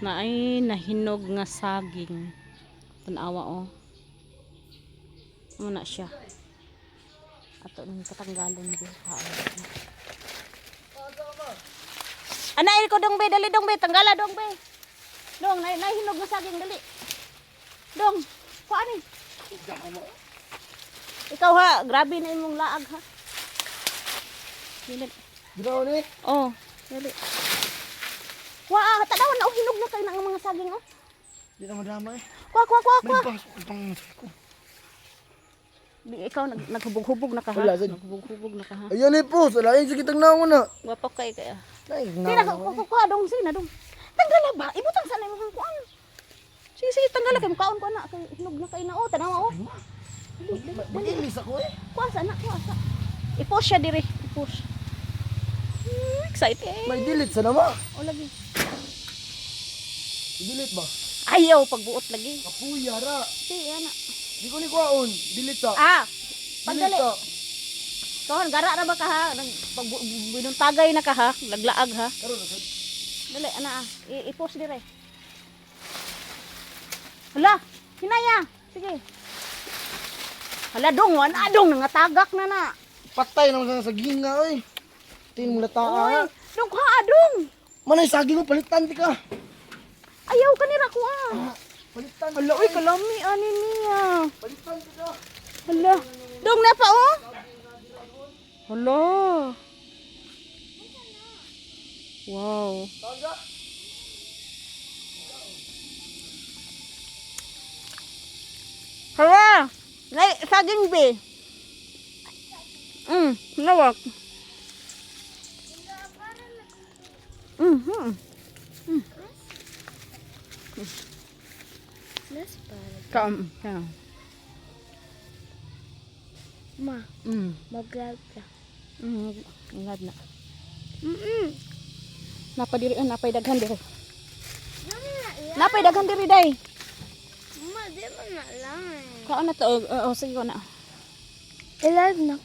na ay nahinog nga saging. Tanawa oh. Muna siya. Ato nang katanggalon di ha. Anay ko dong be, dali dong be, tanggala dong be. Dong, nahinog nga saging dali. Dong, kuan ni? Ikaw ha, grabe na imong laag ha. Dili. Ginaw ni? Oh, dali. Wa, tanawan na hinog na kay nang mga saging oh. Di na madama eh. Kwa. May pang ko. Di ikaw naghubog-hubog na ka ha. Wala, sad. Naghubog-hubog na ka ha. Ayan eh po, salain sa kitang naon na. Wapo kay kaya. Ay, Di na kuha dong sina dong. Tanggala ba? Ibutang sa imong kuan. Sige, tanggala kay mukaon ko na kay hinog na kay na oh, tanawa oh. Mag-ilis ako eh. Kuha na, kuha sa. I-push siya diri, i-push. Excited. May delete sa nama. O lagi. I-delete ba? Ayaw pagbuot lagi. Kapuya ra. Si ana. Di ko ni kuhaon. Delete ta. Ah, Delete pagdali. ta. Kawan gara ra ba ka ha? Binuntagay na ka ha? Laglaag ha? Karon na sad. Dali ana ah. I-post dire. Hala, hinaya. Sige. Hala dong, wana dong nangatagak na na. Patay naman sa ginga oy. Tin mo lata. Oy, dong ka adong. Manay saging mo palitan ti ka. Ayaw kanira ko ah. Palitan. Hala, oy kalami ani niya. Palitan ti ka. Hala, dong na pa oh. Hala. Wow. Taga. Hala. Nay, saging be. Lawak. Nas para. Kaam. Yeah. Ma, Mm. mag-grab ka. Ingad na. Napadiri, napay daghan diri. Napay daghan diri day. Ma, di mo na lang eh. Kaon na to. Oh, sige ko na. Ilag na